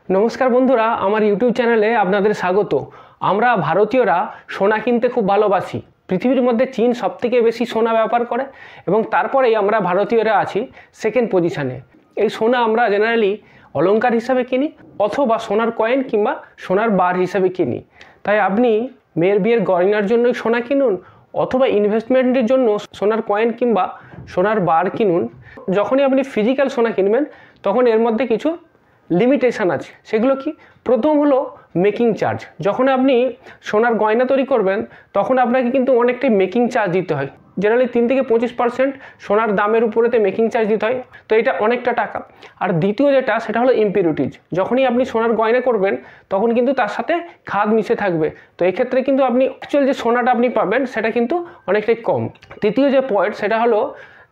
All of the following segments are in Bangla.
নমস্কার বন্ধুরা, আমার ইউটিউব চ্যানেলে আপনাদের স্বাগত। আমরা ভারতীয়রা সোনা কিনতে খুব ভালোবাসি। পৃথিবীর মধ্যে চীন সবথেকে বেশি সোনা ব্যবহার করে এবং তারপরেই আমরা ভারতীয়রা আছি সেকেন্ড পজিশানে। এই সোনা আমরা জেনারেলি অলংকার হিসাবে কিনি অথবা সোনার কয়েন কিংবা সোনার বার হিসাবে কিনি। তাই আপনি মেয়ের বিয়ের গয়নার জন্যই সোনা কিনুন অথবা ইনভেস্টমেন্টের জন্য সোনার কয়েন কিংবা সোনার বার কিনুন। যখনই আপনি ফিজিক্যাল সোনা কিনবেন তখন এর মধ্যে কিছু লিমিটেশান আছে। সেগুলো কি? প্রথম হলো মেকিং চার্জ। যখন আপনি সোনার গয়না তৈরি করবেন তখন আপনাকে কিন্তু অনেকটাই মেকিং চার্জ দিতে হয়। জেনারেলি 3 থেকে 25% সোনার দামের উপরেতে মেকিং চার্জ দিতে হয়, তো এটা অনেকটা টাকা। আর দ্বিতীয় যেটা সেটা হলো ইম্পিউরিটিজ। যখনই আপনি সোনার গয়না করবেন তখন কিন্তু তার সাথে খাদ মিশে থাকবে, তো এক্ষেত্রে কিন্তু আপনি অ্যাকচুয়াল যে সোনাটা আপনি পাবেন সেটা কিন্তু অনেকটাই কম। তৃতীয় যে পয়েন্ট সেটা হলো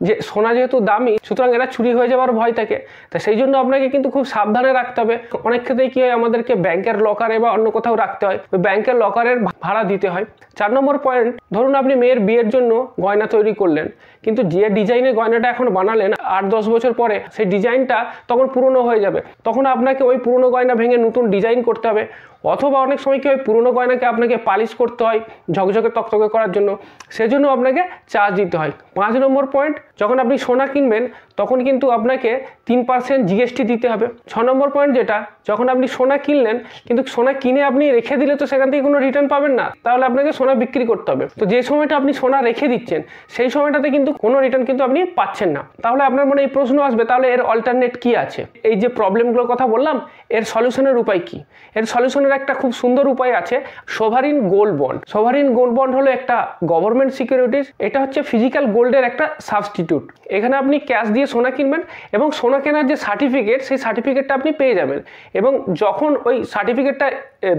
যে সোনা যেহেতু দামি, সুতরাং এরা চুরি হয়ে যাওয়ার ভয় থাকে, তা সেই জন্য আপনাকে কিন্তু খুব সাবধানে রাখতে হবে। অনেক ক্ষেত্রে কী হয়, আমাদেরকে ব্যাংকের লকারে বা অন্য কোথাও রাখতে হয়, ওই ব্যাংকের লকারের ভাড়া দিতে হয়। 4 নম্বর পয়েন্ট, ধরুন আপনি মেয়ের বিয়ের জন্য গয়না তৈরি করলেন, কিন্তু যে ডিজাইনের গয়নাটা এখন বানালেন 8-10 বছর পরে সেই ডিজাইনটা তখন পুরনো হয়ে যাবে, তখন আপনাকে ওই পুরনো গয়না ভেঙে নতুন ডিজাইন করতে হবে। অথবা অনেক সময় কী হয়, পুরনো গয়নাকে আপনাকে পালিশ করতে হয় ঝকঝকে তকতকে করার জন্য, সেজন্য আপনাকে চার্জ দিতে হয়। 5 নম্বর পয়েন্ট, যখন আপনি সোনা কিনবেন তখন কিন্তু আপনাকে 3% জিএসটি দিতে হবে। 6 নম্বর পয়েন্ট যেটা, যখন আপনি সোনা কিনলেন কিন্তু সোনা কিনে আপনি রেখে দিলে তো সেখান থেকে কোনো রিটার্ন পাবেন না, তাহলে আপনাকে সোনা বিক্রি করতে হবে। তো যে সময়টা আপনি সোনা রেখে দিচ্ছেন সেই সময়টাতে কিন্তু কোনো রিটার্ন কিন্তু আপনি পাচ্ছেন না। তাহলে আপনার মনে এই প্রশ্ন আসবে, তাহলে এর অল্টারনেট কি আছে? এই যে প্রবলেমগুলোর কথা বললাম, এর সলিউশনের উপায় কি? এর সলিউশনের একটা খুব সুন্দর উপায় আছে, sovereign gold bond. Sovereign gold bond হলো একটা গভর্নমেন্ট সিকিউরিটিজ। এটা হচ্ছে ফিজিক্যাল গোল্ডের একটা সাবস্টিটিউট। এখানে আপনি ক্যাশ দিয়ে সোনা কিনবেন এবং সোনা কেনার যে সার্টিফিকেট সেই সার্টিফিকেটটা আপনি পেয়ে যাবেন, এবং যখন ওই সার্টিফিকেটটা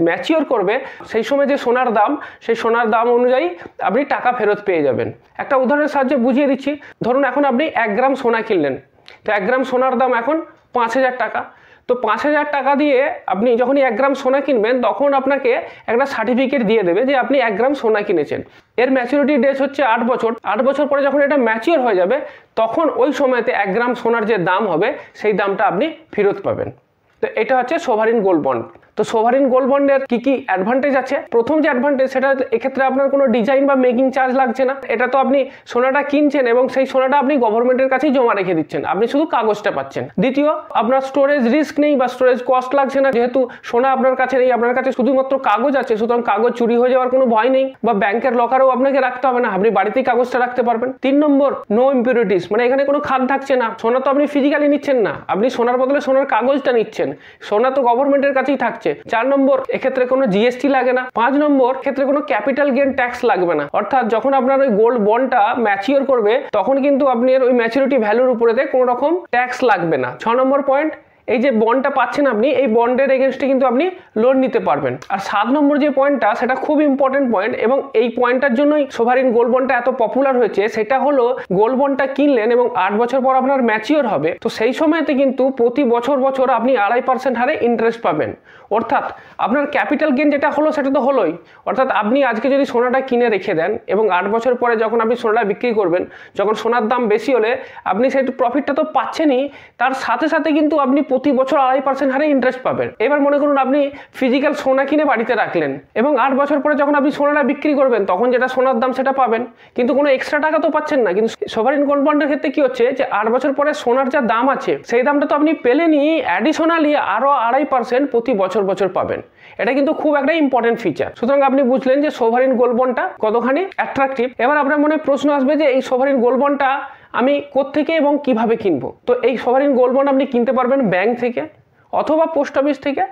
ম্যাচিওর করবে সেই সময় যে সোনার দাম, সেই সোনার দাম অনুযায়ী আপনি টাকা ফেরত পেয়ে যাবেন। একটা উদাহরণের সাহায্যে বুঝিয়ে দিচ্ছি। ধরুন এখন আপনি 1 গ্রাম সোনা কিনলেন, তো 1 গ্রাম সোনার দাম এখন 5000 টাকা। তো 5000 টাকা দিয়ে আপনি যখনই 1 গ্রাম সোনা কিনবেন তখন আপনাকে একটা সার্টিফিকেট দিয়ে দেবে যে আপনি 1 গ্রাম সোনা কিনেছেন। এর ম্যাচুরিটি ডেট হচ্ছে 8 বছর। 8 বছর পরে যখন এটা ম্যাচিওর হয়ে যাবে তখন ওই সময়তে 1 গ্রাম সোনার যে দাম হবে সেই দামটা আপনি ফেরত পাবেন। তো এটা হচ্ছে সোভারিন গোল্ড বন্ড। তো সোভারিন গোল্ড বন্ডের কি কি অ্যাডভান্টেজ আছে? প্রথম যে অ্যাডভান্টেজ সেটা এক্ষেত্রে আপনার কোনো ডিজাইন বা মেকিং চার্জ লাগছে না। এটা তো আপনি সোনাটা কিনছেন এবং সেই সোনাটা আপনি গভর্নমেন্টের কাছেই জমা রেখে দিচ্ছেন, আপনি শুধু কাগজটা পাচ্ছেন। দ্বিতীয়, আপনার স্টোরেজ রিস্ক নেই বা স্টোরেজ কস্ট লাগছে না, যেহেতু সোনা আপনার কাছে নেই, আপনার কাছে শুধুমাত্র কাগজ আছে, সুতরাং কাগজ চুরি হয়ে যাওয়ার কোনো ভয় নেই বা ব্যাংকের লকারেও আপনাকে রাখতে হবে না, আপনি বাড়িতেই কাগজটা রাখতে পারবেন। 3 নম্বর, নো ইম্পিউরিটিস, মানে এখানে কোনো খাদ থাকছে না। সোনা তো আপনি ফিজিক্যালি নিচ্ছেন না, আপনি সোনার বদলে সোনার কাগজটা নিচ্ছেন, সোনা তো গভর্নমেন্টের কাছেই থাকছে। 4 নম্বর, এক্ষেত্রে কোনো জিএসটি লাগে না। 5 নম্বর, ক্ষেত্রে কোনো ক্যাপিটাল গেইন ট্যাক্স লাগবে না, অর্থাৎ যখন আপনার ওই গোল্ড বন্ডটা ম্যাচিওর করবে তখন কিন্তু আপনার ওই ম্যাচুরিটি ভ্যালুর উপরেতে কোনো রকম ট্যাক্স লাগবে না। 6 নম্বর পয়েন্ট, এই যে বন্ডটা পাচ্ছেন আপনি, এই বন্ডের এগেনস্টে কিন্তু আপনি লোন নিতে পারবেন। আর 7 নম্বর যে পয়েন্টটা সেটা খুব ইম্পর্টেন্ট পয়েন্ট, এবং এই পয়েন্টটার জন্যই সোভারিন গোল্ড বন্ডটা এত পপুলার হয়েছে। সেটা হলো, গোল্ড বন্ডটা কিনলেন এবং 8 বছর পর আপনার ম্যাচিওর হবে, তো সেই সময়তে কিন্তু প্রতি বছর বছর আপনি 2.5% হারে ইন্টারেস্ট পাবেন। অর্থাৎ আপনার ক্যাপিটাল গেইন যেটা হলো সেটা তো হলোই, অর্থাৎ আপনি আজকে যদি সোনাটা কিনে রেখে দেন এবং 8 বছর পরে যখন আপনি সোনাটা বিক্রি করবেন, যখন সোনার দাম বেশি হলে আপনি সেই প্রফিটটা তো পাচ্ছেনই, তার সাথে সাথে কিন্তু আপনি প্রতি বছর 2.5% হারে ইন্টারেস্ট পাবেন। এবার মনে করুন আপনি ফিজিক্যাল সোনা কিনে বাড়িতে রাখলেন এবং 8 বছর পরে যখন আপনি সোনাটা বিক্রি করবেন তখন যেটা সোনার দাম সেটা পাবেন, কিন্তু কোনো এক্সট্রা টাকা তো পাচ্ছেন না। কিন্তু সোভারিন গোল্ড বন্ডের ক্ষেত্রে কি হচ্ছে, যে 8 বছর পরে সোনার যা দাম আছে সেই দামটা তো আপনি পেলেনই, অ্যাডিশনালি আরও 2.5% প্রতি বছর বছর পাবেন। এটা কিন্তু খুব একটা ইম্পর্টেন্ট ফিচার। সুতরাং আপনি বুঝলেন যে সোভারিন গোল্ড বন্ডটা কতখানি অ্যাট্রাকটিভ। এবার আপনার মনে প্রশ্ন আসবে যে এই সোভারিন গোল্ড বন্ডটা আমি কোত্থেকে এবং কিভাবে কিনবো? তো এই সোভারিন গোল্ড বন্ড আপনি কিনতে পারবেন ব্যাংক থেকে, অথবা পোস্ট অফিস থেকে,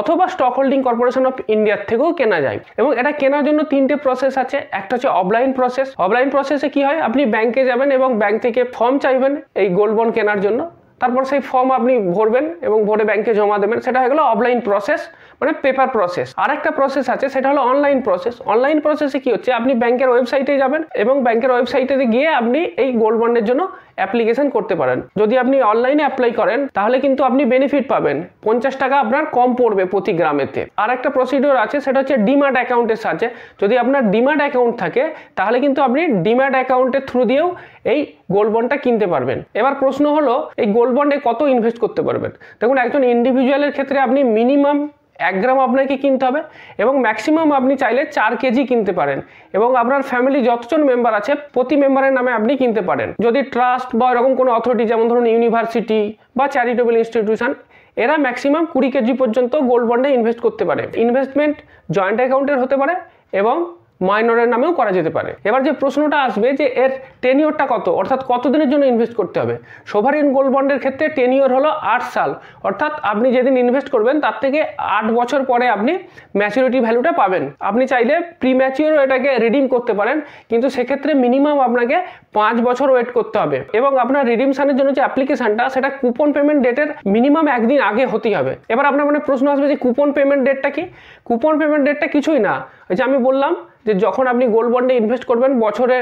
অথবা স্টক হোল্ডিং কর্পোরেশন অফ ইন্ডিয়ার থেকেও কেনা যায়। এবং এটা কেনার জন্য 3টে প্রসেস আছে। একটা হচ্ছে অফলাইন প্রসেস। অফলাইন প্রসেসে কি হয়, আপনি ব্যাংকে যাবেন এবং ব্যাংক থেকে ফর্ম চাইবেন এই গোল্ড বন্ড কেনার জন্য, তারপর সেই ফর্ম আপনি ভরবেন এবং ভরে ব্যাংকে জমা দেবেন, সেটা হয়ে গেল অফলাইন প্রসেস, মানে পেপার প্রসেস। আর একটা প্রসেস আছে, সেটা হলো অনলাইন প্রসেস। অনলাইন প্রসেসে কি হচ্ছে, আপনি ব্যাংকের ওয়েবসাইটে যাবেন এবং ব্যাংকের ওয়েবসাইটে গিয়ে আপনি এই গোল্ড বন্ডের জন্য অ্যাপ্লিকেশন করতে পারেন। যদি আপনি অনলাইনে অ্যাপ্লাই করেন তাহলে কিন্তু আপনি বেনিফিট পাবেন, 50 টাকা আপনার কম পড়বে প্রতি গ্রামেতে। আর একটা প্রসিডিওর আছে, সেটা হচ্ছে ডিম্যাট অ্যাকাউন্টের সাহায্যে। যদি আপনার ডিম্যাট অ্যাকাউন্ট থাকে তাহলে কিন্তু আপনি ডিম্যাট অ্যাকাউন্টের থ্রু দিয়েও এই গোল্ড বন্ডটা কিনতে পারবেন। এবার প্রশ্ন হলো এই গোল্ড বন্ডে কত ইনভেস্ট করতে পারবেন। দেখুন, একজন ইন্ডিভিজুয়ালের ক্ষেত্রে আপনি মিনিমাম 1 গ্রাম আপনাকে কিনতে হবে এবং ম্যাক্সিমাম আপনি চাইলে 4 কেজি কিনতে পারেন, এবং আপনার ফ্যামিলি যতজন মেম্বার আছে প্রতি মেম্বারের নামে আপনি কিনতে পারেন। যদি ট্রাস্ট বা এরকম কোনো অথরিটি, যেমন ধরুন ইউনিভার্সিটি বা চ্যারিটেবল ইনস্টিটিউশন, এরা ম্যাক্সিমাম 20 কেজি পর্যন্ত গোল্ড বন্ডে ইনভেস্ট করতে পারে। ইনভেস্টমেন্ট জয়েন্ট অ্যাকাউন্টের হতে পারে এবং মাইনরের নামেও করা যেতে পারে। এবার যে প্রশ্নটা আসবে যে এর টেনিওরটা কত, অর্থাৎ কতদিনের জন্য ইনভেস্ট করতে হবে। সোভারিন গোল্ড বন্ডের ক্ষেত্রে টেনিওর হলো 8 সাল, অর্থাৎ আপনি যেদিন ইনভেস্ট করবেন তার থেকে 8 বছর পরে আপনি ম্যাচুরিটি ভ্যালুটা পাবেন। আপনি চাইলে প্রিম্যাচিওরও এটাকে রিডিম করতে পারেন, কিন্তু সেক্ষেত্রে মিনিমাম আপনাকে 5 বছর ওয়েট করতে হবে, এবং আপনার রিডিমশনের জন্য যে অ্যাপ্লিকেশনটা সেটা কুপন পেমেন্ট ডেটের মিনিমাম 1 দিন আগে হতেই হবে। এবার আপনার মনে প্রশ্ন আসবে যে কুপন পেমেন্ট ডেটটা কি। কুপন পেমেন্ট ডেটটা কিছুই না, এই যে আমি বললাম যে যখন আপনি গোল্ড বন্ডে ইনভেস্ট করবেন বছরে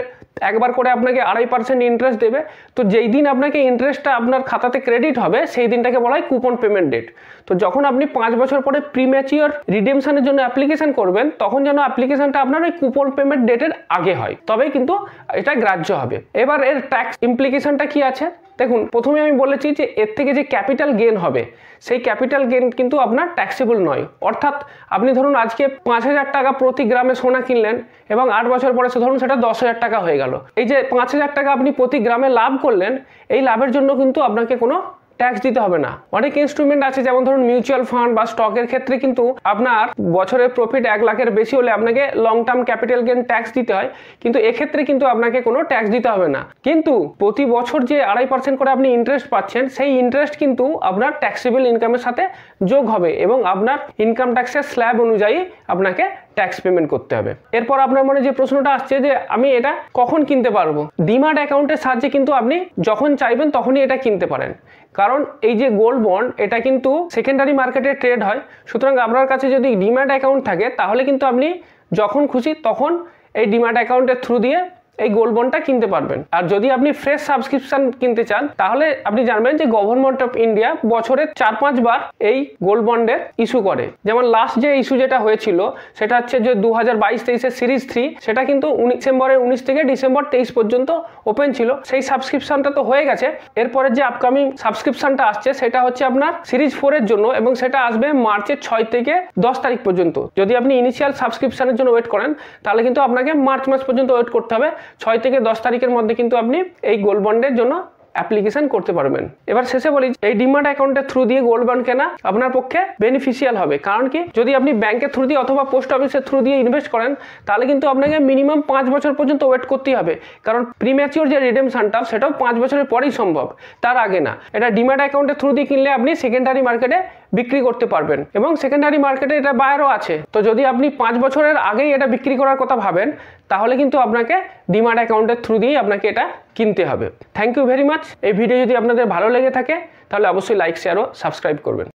একবার করে আপনাকে 2.5% ইন্টারেস্ট দেবে, তো যেই দিন আপনাকে ইন্টারেস্টটা আপনার খাতাতে ক্রেডিট হবে সেই দিনটাকে বলা হয় কুপন পেমেন্ট ডেট। তো যখন আপনি 5 বছর পরে প্রিম্যাচিওর রিডেমশনের জন্য অ্যাপ্লিকেশন করবেন তখন যেন অ্যাপ্লিকেশনটা আপনার ওই কুপন পেমেন্ট ডেটের আগে হয়, তবেই কিন্তু এটা গ্রাহ্য হবে। এবার এর ট্যাক্স ইমপ্লিকেশনটা কি আছে দেখুন, প্রথমে আমি বলেছি যে এর থেকে যে ক্যাপিটাল গেন হবে সেই ক্যাপিটাল গেন কিন্তু আপনার ট্যাক্সেবল নয়। অর্থাৎ আপনি ধরুন আজকে 5,000 টাকা প্রতি গ্রামে সোনা কিনলেন এবং 8 বছর পরে ধরুন সেটা 10,000 টাকা হয়ে গেল। এই যে 5,000 টাকা আপনি প্রতি গ্রামে লাভ করলেন, এই লাভের জন্য কিন্তু আপনাকে কোনো ট্যাক্স দিতে হবে না। অনেক ইনস্ট্রুমেন্ট আছে, যেমন ধরুন মিউচুয়াল ফান্ড বা স্টকের ক্ষেত্রে কিন্তু আপনার বছরের প্রফিট 1 লাখের বেশি হলে আপনাকে long term capital gain tax দিতে হয়, কিন্তু এক্ষেত্রে কিন্তু আপনাকে কোনো ট্যাক্স দিতে হবে না। কিন্তু প্রতি বছর যে 2.5% করে আপনি ইন্টারেস্ট পাচ্ছেন সেই ইন্টারেস্ট কিন্তু আপনার ট্যাক্সেবল ইনকামের সাথে যোগ হবে এবং আপনার ইনকাম ট্যাক্সের স্ল্যাব অনুযায়ী আপনাকে ট্যাক্স পেমেন্ট করতে হবে। এরপর আপনার মনে যে প্রশ্নটা আসছে যে আমি এটা কখন কিনতে পারবো। ডিম্যাট অ্যাকাউন্টের সাহায্যে কিন্তু আপনি যখন চাইবেন তখনই এটা কিনতে পারেন, কারণ এই যে গোল্ড বন্ড এটা কিন্তু সেকেন্ডারি মার্কেটে ট্রেড হয়। সুতরাং আপনার কাছে যদি ডিম্যাট অ্যাকাউন্ট থাকে তাহলে কিন্তু আপনি যখন খুশি তখন এই ডিম্যাট অ্যাকাউন্টের থ্রু দিয়ে এই গোল্ড বন্ডটা কিনতে পারবেন। আর যদি আপনি ফ্রেশ সাবস্ক্রিপশন কিনতে চান তাহলে আপনি জানবেন যে গভর্নমেন্ট অফ ইন্ডিয়া বছরে 4-5 বার এই গোল্ড বন্ডের ইস্যু করে। যেমন লাস্ট যে ইস্যু যেটা হয়েছিল সেটা হচ্ছে যে 2022-23 সিরিজ 3, সেটা কিন্তু ডিসেম্বরের 19 থেকে ডিসেম্বর 23 পর্যন্ত ওপেন ছিল। সেই সাবস্ক্রিপশনটা তো হয়ে গেছে। এরপরে যে আপকামিং সাবস্ক্রিপশনটা আসছে সেটা হচ্ছে আপনার সিরিজ 4 এর জন্য, এবং সেটা আসবে মার্চের 6 থেকে 10 তারিখ পর্যন্ত। যদি আপনি ইনিশিয়াল সাবস্ক্রিপশনের জন্য ওয়েট করেন তাহলে কিন্তু আপনাকে মার্চ মাস পর্যন্ত ওয়েট করতে হবে। 6 থেকে 10 তারিখের মধ্যে কিন্তু আপনি এই গোল্ড বন্ডের জন্য অ্যাপ্লিকেশন করতে পারবেন। এবার শেষে বলি, এই ডিম্যাট অ্যাকাউন্টের থ্রু দিয়ে গোল্ড বন্ড কেনা আপনার পক্ষে বেনিফিশিয়াল হবে। কারণ কি, যদি আপনি ব্যাংকের থ্রু দিয়ে অথবা পোস্ট অফিসের থ্রু দিয়ে ইনভেস্ট করেন তাহলে কিন্তু আপনাকে মিনিমাম 5 বছর পর্যন্ত ওয়েট করতেই হবে, কারণ প্রিম্যাচিওর যে রিডেমশনটা সেটাও 5 বছরের পরেই সম্ভব, তার আগে না। এটা ডিম্যাট অ্যাকাউন্টের থ্রু দিয়ে কিনলে আপনি সেকেন্ডারি মার্কেটে বিক্রি করতে পারবেন, এবং সেকেন্ডারি মার্কেটে এটা বায়ারও আছে। তো যদি আপনি 5 বছরের আগেই এটা বিক্রি করার কথা ভাবেন তাহলে কিন্তু আপনাকে ডিম্যাট অ্যাকাউন্টের থ্রু দিয়েই আপনাকে এটা কিনতে হবে। Thank you very much. এই ভিডিও যদি আপনাদের ভালো লেগে থাকে তাহলে অবশ্যই লাইক, শেয়ার ও সাবস্ক্রাইব করবেন।